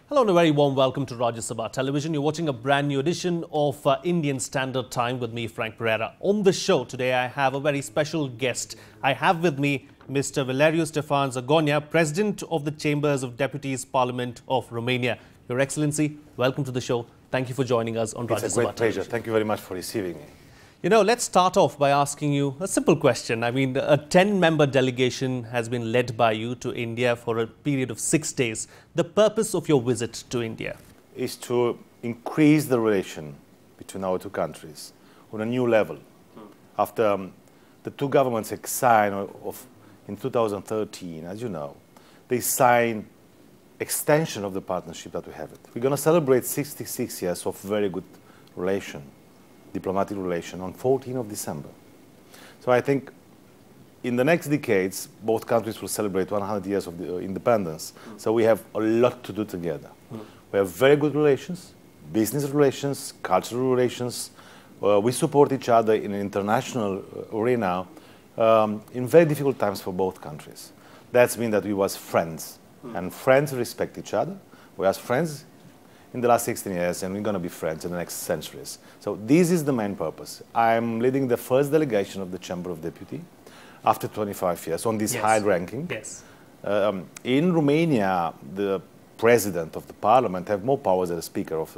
Hello and a very warm welcome to Rajya Sabha Television. You're watching a brand new edition of Indian Standard Time with me, Frank Pereira. On the show today, I have a very special guest. I have with me Mr. Valeriu Ștefan Zgonea, President of the Chambers of Deputies Parliament of Romania. Your Excellency, welcome to the show. Thank you for joining us on Rajya Sabha It's a great pleasure. Television. Thank you very much for receiving me. You know, let's start off by asking you a simple question. I mean, a 10-member delegation has been led by you to India for a period of 6 days. The purpose of your visit to India Is to increase the relation between our two countries on a new level. After the two governments signed in 2013, as you know, they signed extension of the partnership that we have. We're going to celebrate 66 years of very good relation, diplomatic relation, on 14th of December. So I think in the next decades, both countries will celebrate 100 years of the independence. So we have a lot to do together. We have very good relations, business relations, cultural relations. We support each other in an international arena in very difficult times for both countries. That's mean that we was friends, and friends respect each other. We was friends in the last 16 years, and we're going to be friends in the next centuries. So this is the main purpose. I'm leading the first delegation of the Chamber of Deputies after 25 years on this high ranking. Yes. In Romania, the President of the Parliament have more powers than the Speaker of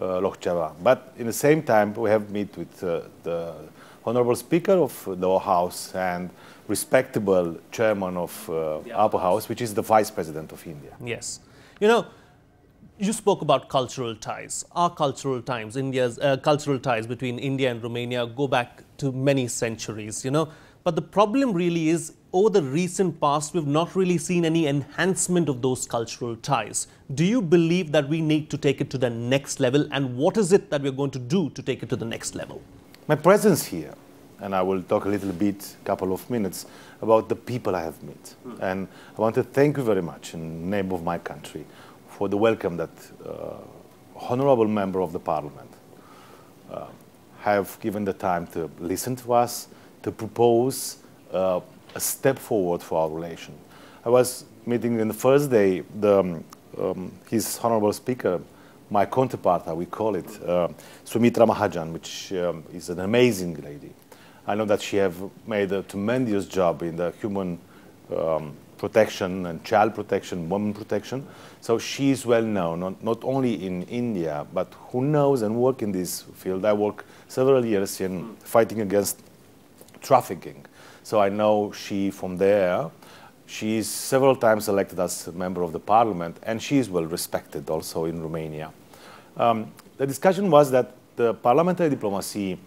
Loc. But in the same time, we have met with the Honorable Speaker of the House and respectable Chairman of Upper House, which is the Vice President of India. Yes. You know, you spoke about cultural ties. Our cultural ties, India's cultural ties between India and Romania go back to many centuries, you know. But the problem really is, over the recent past, we've not really seen any enhancement of those cultural ties. Do you believe that we need to take it to the next level? And what is it that we're going to do to take it to the next level? My presence here, and I will talk a little bit, couple of minutes, about the people I have met. And I want to thank you very much in the name of my country for the welcome that honorable member of the Parliament have given the time to listen to us, to propose a step forward for our relation. I was meeting in the first day his honorable speaker, my counterpart, we call it, Sumitra Mahajan, which is an amazing lady. I know that she have made a tremendous job in the human protection and child protection, women protection. So she is well known, not only in India, but who knows and work in this field. I work several years in fighting against trafficking. So I know she from there. She is several times elected as a member of the parliament, and she is well respected also in Romania. The discussion was that the parliamentary diplomacy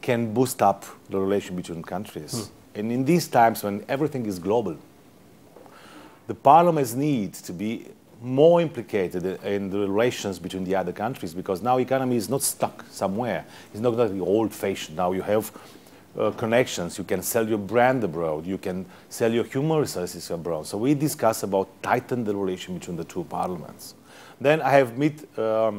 can boost up the relation between countries. And in these times when everything is global, the parliaments need to be more implicated in the relations between the other countries, because now economy is not stuck somewhere. It's not like the old-fashioned. Now you have connections. You can sell your brand abroad. You can sell your human resources abroad. So we discuss about tighten the relation between the two parliaments. Then I have met a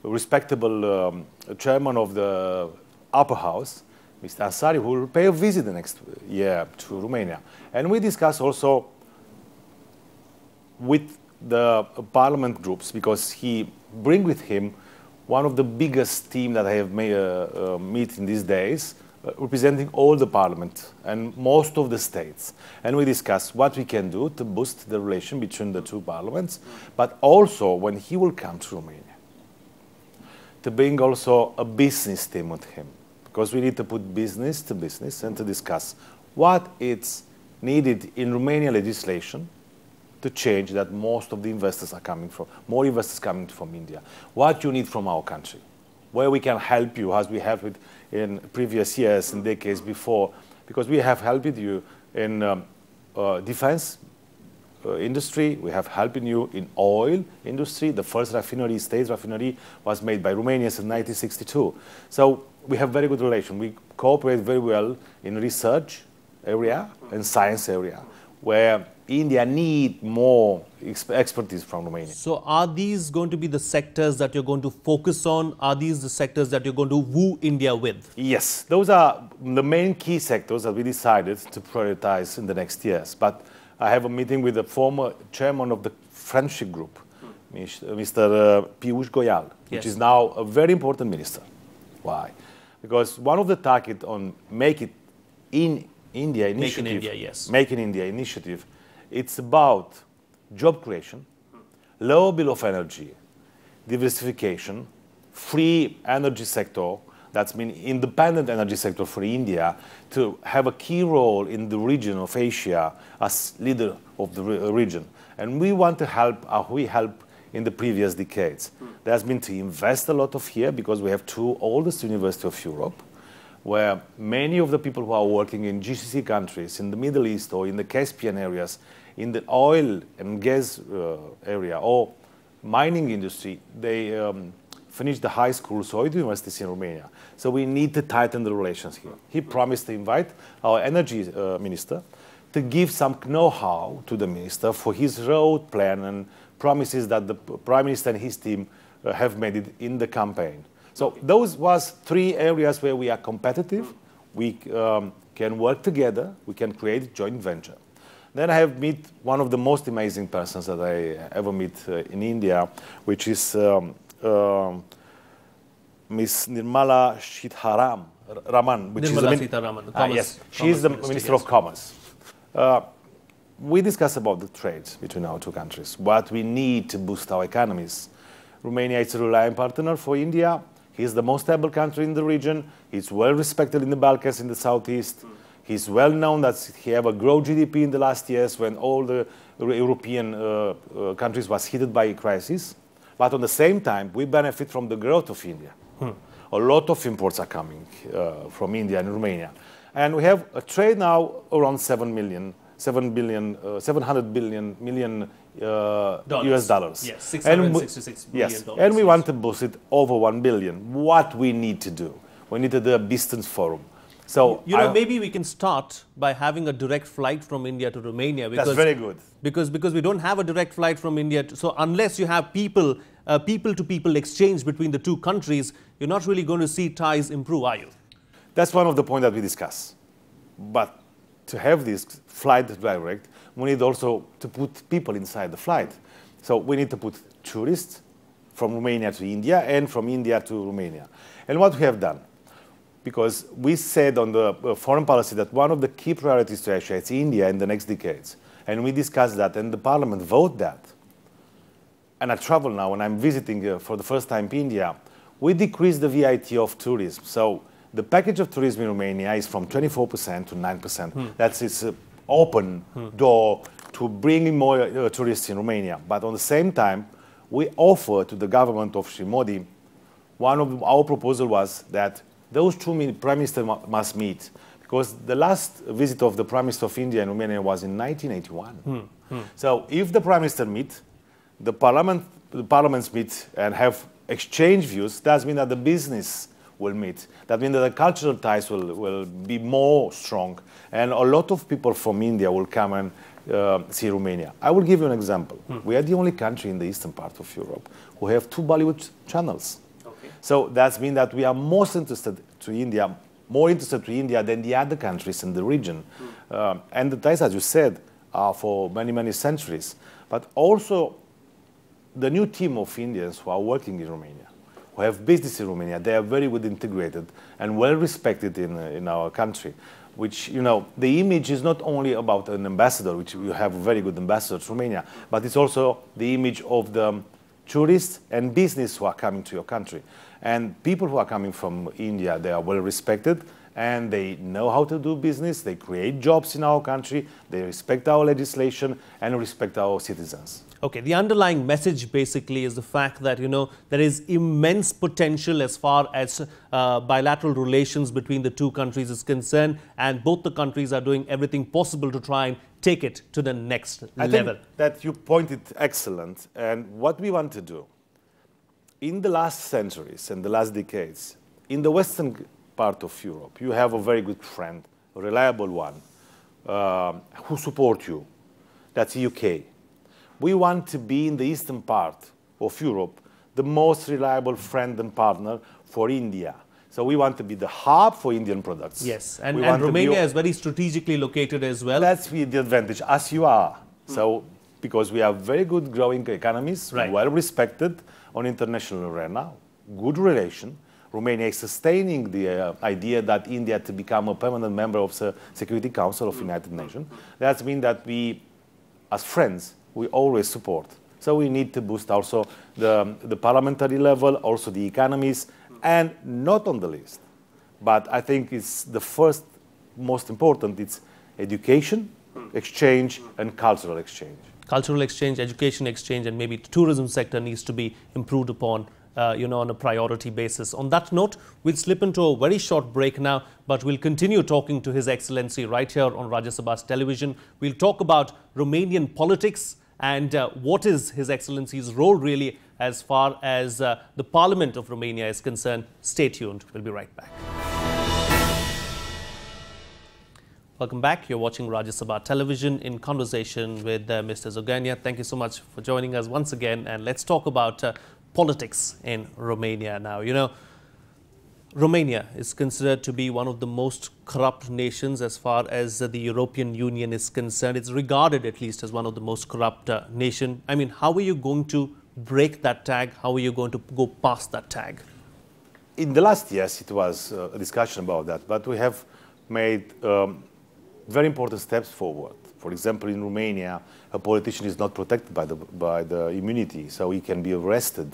respectable chairman of the Upper House, Mr. Ansari, who will pay a visit the next year to Romania. And we discuss also with the parliament groups, because he bring with him one of the biggest team that I have met in these days, representing all the parliament and most of the states. And we discuss what we can do to boost the relation between the two parliaments, but also when he will come to Romania, to bring also a business team with him, because we need to put business to business and to discuss what is needed in Romanian legislation to change that most of the investors are coming from, more investors coming from India. What you need from our country, where we can help you as we have it in previous years and decades before, because we have helped you in defense industry, we have helped you in oil industry. The first refinery, state refinery, was made by Romanians in 1962. So we have very good relation. We cooperate very well in research area and science area, where India need more expertise from Romania. So are these going to be the sectors that you're going to focus on? Are these the sectors that you're going to woo India with? Yes, those are the main key sectors that we decided to prioritize in the next years. But I have a meeting with the former chairman of the friendship group, Mr. Piyush Goyal, which is now a very important minister. Why? Because one of the targets on Make It in India initiative, Make in India, yes. Make in India initiative, it's about job creation, low bill of energy, diversification, free energy sector, that's mean independent energy sector for India to have a key role in the region of Asia as leader of the region. And we want to help, we help in the previous decades. There's been to invest a lot of here because we have two oldest universities of Europe, where many of the people who are working in GCC countries, in the Middle East or in the Caspian areas, in the oil and gas area or mining industry, they finished the high schools or the universities in Romania. So we need to tighten the relations here. He promised to invite our energy minister to give some know-how to the minister for his road plan and promises that the Prime Minister and his team have made it in the campaign. So those was three areas where we are competitive, we can work together, we can create joint venture. Then I have met one of the most amazing persons that I ever met in India, which is Miss Nirmala Sitharaman, which Nirmala is Sitharaman, yes, she is the Minister of Commerce. We discussed about the trade between our two countries, what we need to boost our economies. Romania is a reliable partner for India. He is the most stable country in the region. He's well respected in the Balkans, in the Southeast. He's well known that he have a growth GDP in the last years when all the European countries was hit by a crisis. But at the same time, we benefit from the growth of India. A lot of imports are coming from India and Romania. And we have a trade now around 700 billion US dollars. Yes, $666 billion. Yes, and we want to boost it over 1 billion. What we need to do? We need to do a business forum. So you know, maybe we can start by having a direct flight from India to Romania. Because, that's very good. Because we don't have a direct flight from India. So unless you have people-to-people exchange between the two countries, you're not really going to see ties improve, are you? That's one of the points that we discuss. But to have this flight direct, we need also to put people inside the flight. So we need to put tourists from Romania to India and from India to Romania. And what we have done, because we said on the foreign policy that one of the key priorities to Asia is India in the next decades. And we discussed that and the parliament voted that. And I travel now and I'm visiting for the first time India. We decreased the VAT of tourism. So the package of tourism in Romania is from 24% to 9%. That's its open door to bring in more tourists in Romania. But at the same time, we offer to the government of Shri Modi, one of our proposal was that those two prime ministers must meet, because the last visit of the Prime Minister of India and Romania was in 1981. So if the Prime Minister meet, the parliaments meet and have exchange views, that means that the business will meet. That means that the cultural ties will be more strong. And a lot of people from India will come and see Romania. I will give you an example. We are the only country in the eastern part of Europe who have 2 Bollywood channels. So that means that we are more interested to India than the other countries in the region. And the ties, as you said, are for many, many centuries. But also, the new team of Indians who are working in Romania, who have business in Romania, they are very well integrated and well respected in our country. Which, you know, the image is not only about an ambassador, which you have a very good ambassador to Romania, but it's also the image of the tourists and business who are coming to your country. And people who are coming from India, they are well respected and they know how to do business, they create jobs in our country, they respect our legislation and respect our citizens. Okay, the underlying message basically is the fact that, you know, there is immense potential as far as bilateral relations between the two countries is concerned, and both the countries are doing everything possible to try and take it to the next level. I think that you pointed excellent, and what we want to do, in the last centuries and the last decades, in the western part of Europe, you have a very good friend, a reliable one, who support you. That's the UK. We want to be in the eastern part of Europe, the most reliable friend and partner for India. So we want to be the hub for Indian products. Yes, and Romania is very strategically located as well. That's the advantage, as you are. So because we have very good growing economies, Right. well respected on international arena, good relation. Romania is sustaining the idea that India to become a permanent member of the Security Council of United Nations. That means that we, as friends, we always support. So we need to boost also the parliamentary level, also the economies, and not on the list, but I think it's the first most important, it's education, exchange, and cultural exchange. Cultural exchange, education exchange, and maybe the tourism sector needs to be improved upon, on a priority basis. On that note, we'll slip into a very short break now, but we'll continue talking to His Excellency right here on Rajya Sabha's television. We'll talk about Romanian politics and what is His Excellency's role really as far as the Parliament of Romania is concerned. Stay tuned. We'll be right back. Welcome back. You're watching Rajya Sabha television in conversation with Mr. Zgonea. Thank you so much for joining us once again. And let's talk about politics in Romania now. You know, Romania is considered to be one of the most corrupt nations as far as the European Union is concerned. It's regarded at least as one of the most corrupt nation. I mean, how are you going to break that tag? How are you going to go past that tag? In the last years, it was a discussion about that, but we have made very important steps forward. For example, in Romania, a politician is not protected by the immunity, so he can be arrested.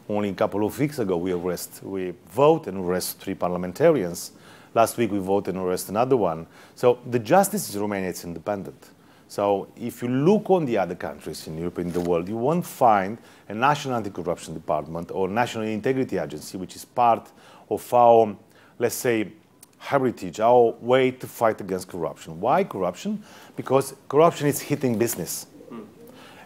Only a couple of weeks ago, we vote and arrest 3 parliamentarians. Last week, we voted and arrest another one. So the justice in Romania is independent. So if you look on the other countries in Europe, in the world, you won't find a national anti-corruption department or national integrity agency, which is part of our, let's say, heritage, our way to fight against corruption. Why corruption? Because corruption is hitting business.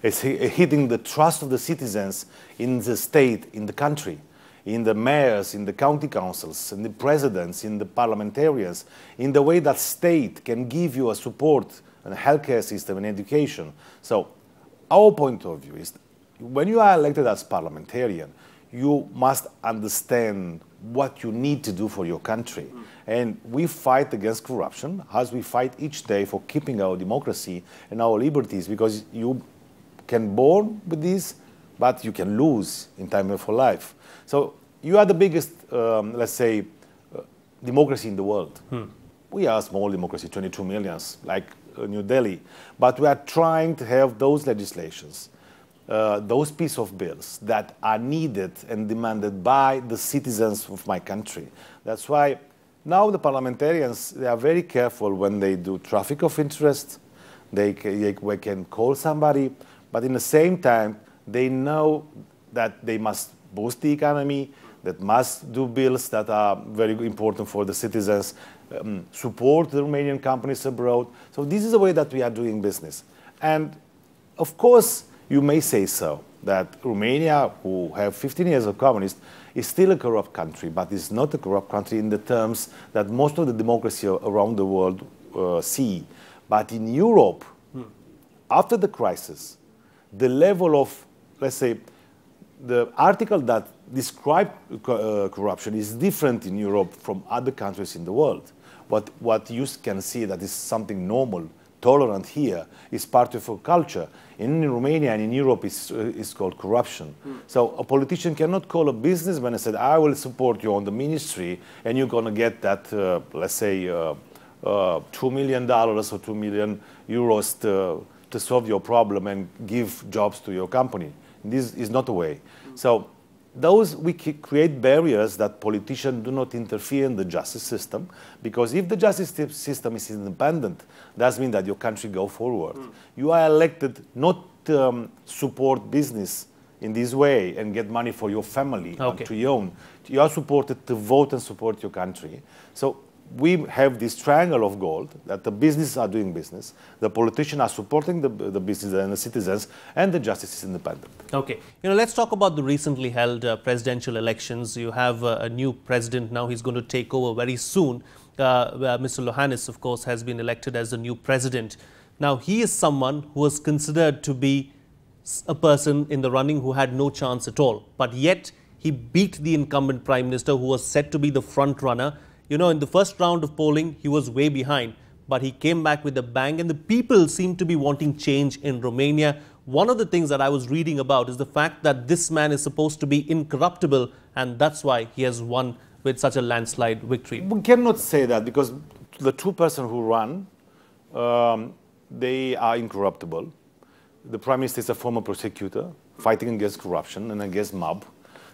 It's hitting the trust of the citizens in the state, in the country, in the mayors, in the county councils, in the presidents, in the parliamentarians, in the way that state can give you a support and a healthcare system and education. So our point of view is when you are elected as parliamentarian, you must understand what you need to do for your country. And we fight against corruption as we fight each day for keeping our democracy and our liberties, because you can born with this, but you can lose in time of your life. So you are the biggest, let's say, democracy in the world. We are a small democracy, 22 million, like New Delhi. But we are trying to have those legislations, those piece of bills that are needed and demanded by the citizens of my country. That's why now the parliamentarians, they are very careful when they do traffic of interest. They can call somebody, but in the same time, they know that they must boost the economy, that must do bills that are very important for the citizens, support the Romanian companies abroad. So this is the way that we are doing business. And of course, you may say so, that Romania, who have 15 years of communist, is still a corrupt country, but is not a corrupt country in the terms that most of the democracy around the world see. But in Europe, after the crisis, the level of, let's say, the article that describe corruption is different in Europe from other countries in the world. What you can see that is something normal, tolerant here, is part of our culture. In Romania and in Europe, it's called corruption. So a politician cannot call a businessman and say, I will support you on the ministry, and you're going to get that, let's say, $2 million or 2 million euros to solve your problem and give jobs to your company. This is not a way. So we create barriers that politicians do not interfere in the justice system, because if the justice system is independent, that means that your country go forward. You are elected not to support business in this way and get money for your family and to your own. You are supported to vote and support your country. So we have this triangle of gold, that the businesses are doing business, the politicians are supporting the business and the citizens, and the justice is independent. Okay. Let's talk about the recently held presidential elections. You have a new president now. He's going to take over very soon. Mr. Iohannis, of course, has been elected as the new president. Now, he is someone who was considered to be a person in the running who had no chance at all. But yet, he beat the incumbent prime minister, who was said to be the front runner. In the first round of polling, he was way behind, but he came back with a bang, and the people seem to be wanting change in Romania. One of the things that I was reading about is the fact that this man is supposed to be incorruptible, and that's why he has won with such a landslide victory. We cannot say that because the two persons who run, they are incorruptible. The Prime Minister is a former prosecutor fighting against corruption and against mob.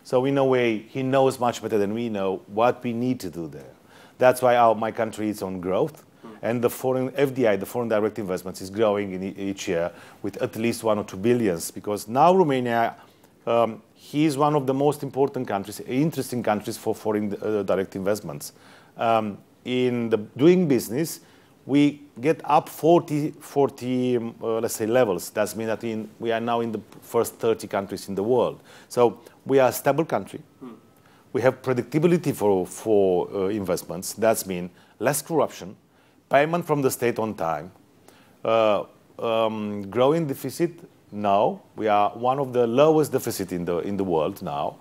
So in a way, he knows much better than we know what we need to do there. That's why my country is on growth. And the foreign FDI, the foreign direct investments, is growing in each year with at least 1 or 2 billions. Because now Romania, he is one of the most important countries, interesting countries for foreign direct investments. In doing business, we get up 40 let's say, levels. That means that we are now in the first 30 countries in the world. So we are a stable country. We have predictability for investments. That means less corruption, payment from the state on time, growing deficit. Now we are one of the lowest deficit in the world now.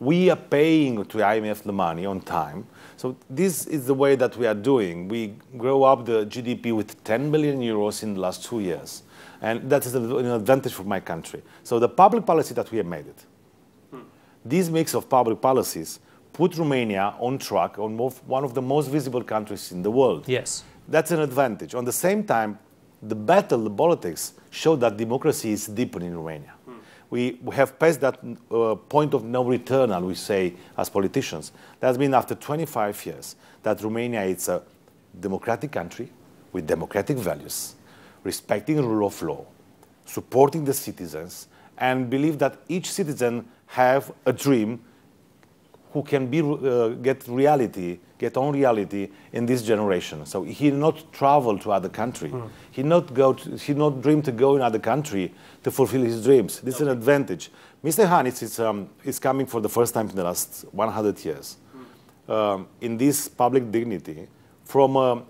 We are paying to IMF the money on time. So this is the way that we are doing. We grow up the GDP with 10 billion euros in the last 2 years. And that is an advantage for my country. So the public policy that we have made it, this mix of public policies put Romania on track on one of the most visible countries in the world. Yes. That's an advantage. On the same time, the battle, the politics, show that democracy is deepening in Romania. We have passed that point of no return, as we say, as politicians. That's been after 25 years that Romania is a democratic country with democratic values, respecting the rule of law, supporting the citizens, and believe that each citizen have a dream who can get on reality in this generation. So he not travel to other country. He not dream to go in other country to fulfill his dreams. This is an advantage. Mr. Hannes is coming for the first time in the last 100 years in this public dignity from an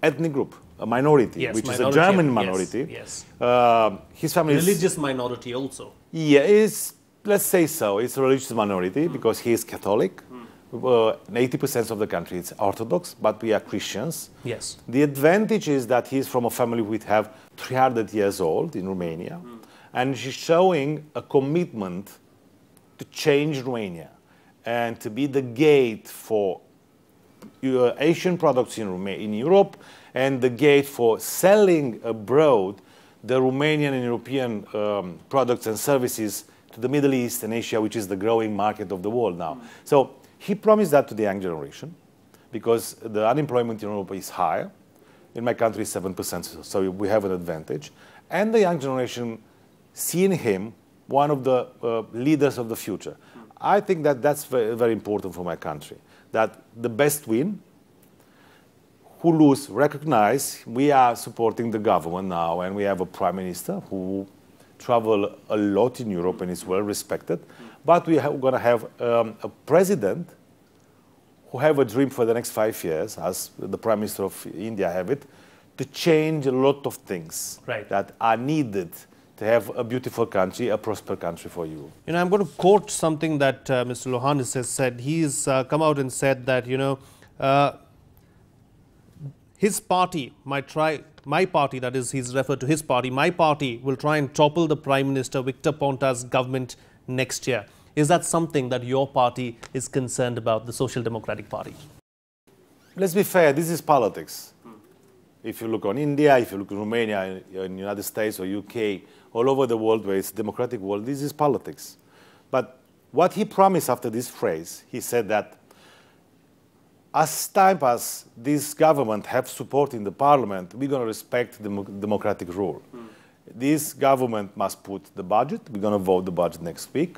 ethnic group, a minority, yes, which is a German minority. Yes. His family religious minority also. Yeah, let's say so. It's a religious minority because he is Catholic. 80% of the country is Orthodox, but we are Christians. Yes. The advantage is that he's from a family which have 300 years old in Romania, and he's showing a commitment to change Romania and to be the gate for Asian products in Europe and the gate for selling abroad the Romanian and European products and services to the Middle East and Asia, which is the growing market of the world now. So he promised that to the young generation because the unemployment in Europe is higher. In my country, 7%, so we have an advantage. And the young generation see in him one of the leaders of the future. I think that that's very, very important for my country, that the best win, who lose recognize we are supporting the government now, and we have a prime minister who travel a lot in Europe and is well respected. But we are going to have a president who have a dream for the next 5 years, as the Prime Minister of India have it, to change a lot of things that are needed to have a beautiful country, a prosperous country for you. You know, I'm going to quote something that Mr. Iohannis has said. He's come out and said that, you know, his party might try, my party, that is, he's referred to his party, my party will try and topple the Prime Minister Victor Ponta's government next year. Is that something that your party is concerned about, the Social Democratic Party? Let's be fair, this is politics. If you look on India, if you look in Romania, in the United States or UK, all over the world where it's a democratic world, this is politics. But what he promised after this phrase, he said that as time passes, this government have support in the parliament, we're going to respect the democratic rule. This government must put the budget. We're going to vote the budget next week.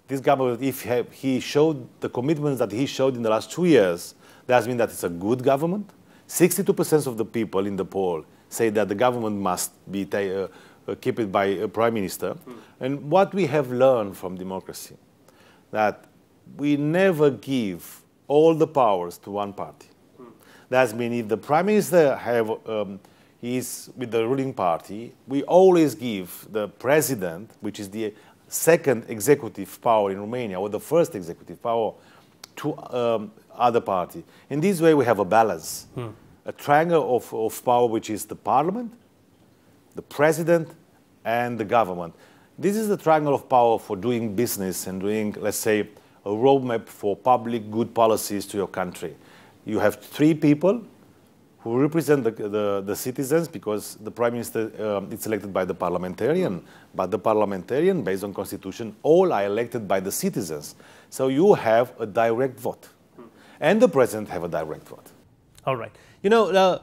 This government, if he showed the commitments that he showed in the last 2 years, that means that it's a good government. 62% of the people in the poll say that the government must be kept it by a prime minister. And what we have learned from democracy, that we never give all the powers to one party. That means if the prime minister is with the ruling party, we always give the president, which is the second executive power in Romania, or the first executive power, to other party. In this way, we have a balance, a triangle of power, which is the parliament, the president, and the government. This is the triangle of power for doing business and doing, let's say, a roadmap for public good policies to your country. You have three people who represent the citizens, because the Prime Minister is elected by the parliamentarian, but the parliamentarian, based on Constitution, all are elected by the citizens. So you have a direct vote. And the President have a direct vote. All right. You know,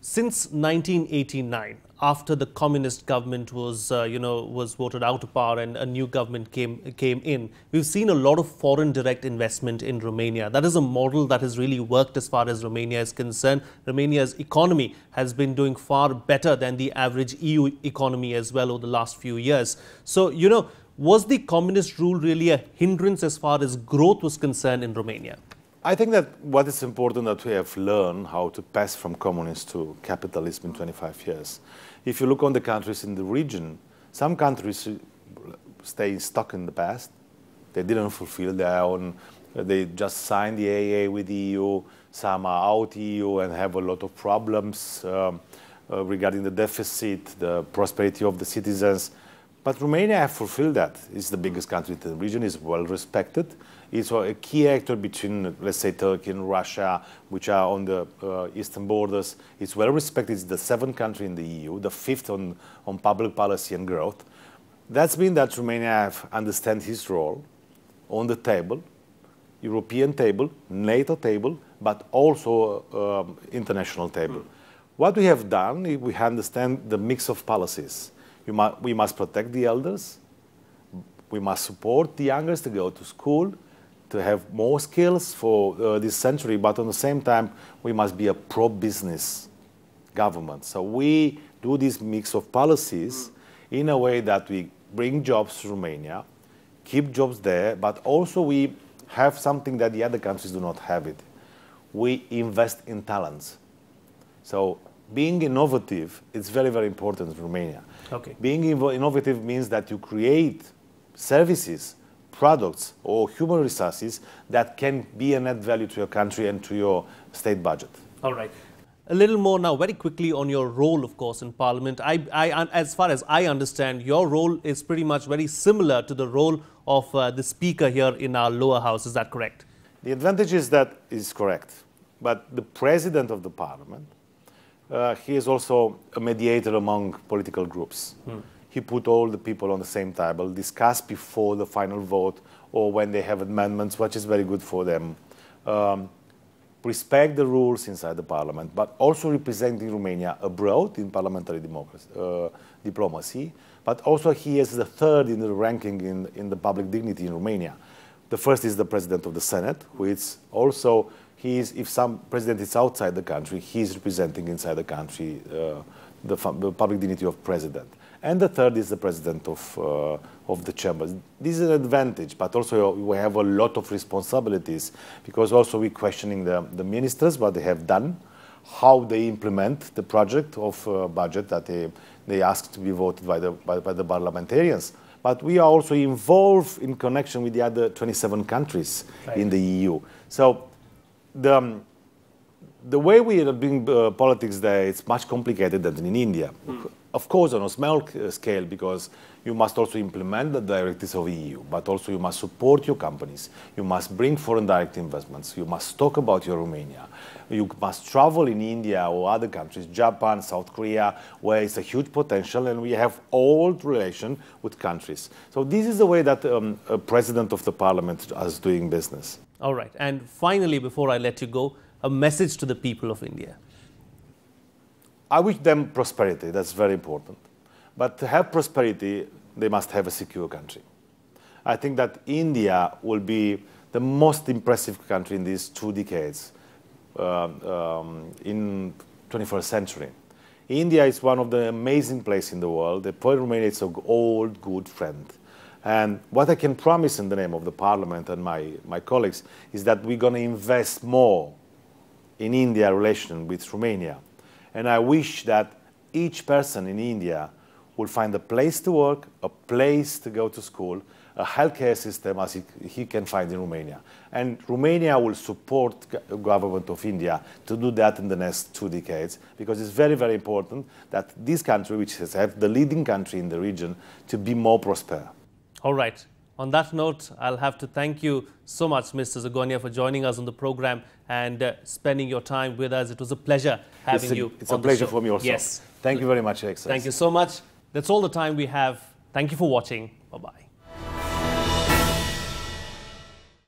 since 1989, after the communist government was, was voted out of power and a new government came in, we've seen a lot of foreign direct investment in Romania. That is a model that has really worked as far as Romania is concerned. Romania's economy has been doing far better than the average EU economy as well over the last few years. So, you know, was the communist rule really a hindrance as far as growth was concerned in Romania? I think that what is important that we have learned how to pass from communism to capitalism in 25 years. If you look on the countries in the region, some countries stay stuck in the past. They didn't fulfill their own, they just signed the AA with the EU. Some are out EU and have a lot of problems regarding the deficit, the prosperity of the citizens. But Romania have fulfilled that. It's the biggest country in the region, is well respected. It's a key actor between, let's say, Turkey and Russia, which are on the eastern borders. It's well respected. It's the seventh country in the EU, the fifth on public policy and growth. That's been that Romania have understand his role on the table, European table, NATO table, but also international table. What we have done, we understand the mix of policies. We must protect the elders. We must support the youngers to go to school, to have more skills for this century, but at the same time, we must be a pro-business government. So we do this mix of policies in a way that we bring jobs to Romania, keep jobs there, but also we have something that the other countries do not have it. We invest in talents. So being innovative is very, very important in Romania. Okay. Being innovative means that you create services, products, or human resources that can be a net value to your country and to your state budget. All right. A little more now, very quickly, on your role, of course, in Parliament. As far as I understand, your role is pretty much very similar to the role of the Speaker here in our lower house. Is that correct? The advantage is that is correct. But the President of the Parliament, he is also a mediator among political groups. He put all the people on the same table, discuss before the final vote or when they have amendments, which is very good for them. Respect the rules inside the parliament, but also representing Romania abroad in parliamentary diplomacy. But also he is the third in the ranking in the public dignity in Romania. The first is the President of the Senate, who is also, if some president is outside the country, he is representing inside the country the public dignity of president. And the third is the President of the Chambers. This is an advantage, but also we have a lot of responsibilities, because also we're questioning the ministers, what they have done, how they implement the project of budget that they asked to be voted by the parliamentarians. But we are also involved in connection with the other 27 countries in the EU. So the way we are doing politics there, it's much complicated than in India. Of course, on a small scale, because you must also implement the directives of the EU, but also you must support your companies. You must bring foreign direct investments. You must talk about your Romania. You must travel in India or other countries, Japan, South Korea, where it's a huge potential, and we have old relation with countries. So this is the way that a President of the Parliament is doing business. All right. And finally, before I let you go, a message to the people of India. I wish them prosperity, that's very important. But to have prosperity, they must have a secure country. I think that India will be the most impressive country in these 2 decades in 21st century. India is one of the amazing places in the world. For Romania, it's an old, good friend. And what I can promise in the name of the Parliament and my colleagues is that we're going to invest more in India relation with Romania. And I wish that each person in India will find a place to work, a place to go to school, a healthcare system as he can find in Romania. And Romania will support the government of India to do that in the next 2 decades, because it's very, very important that this country, which is the leading country in the region, to be more prosperous. All right. On that note, I'll have to thank you so much, Mr. Zgonea, for joining us on the program and spending your time with us. It was a pleasure having you. It's a pleasure for me also. Yes. Thank you very much, Excellency. Thank you so much. That's all the time we have. Thank you for watching. Bye-bye.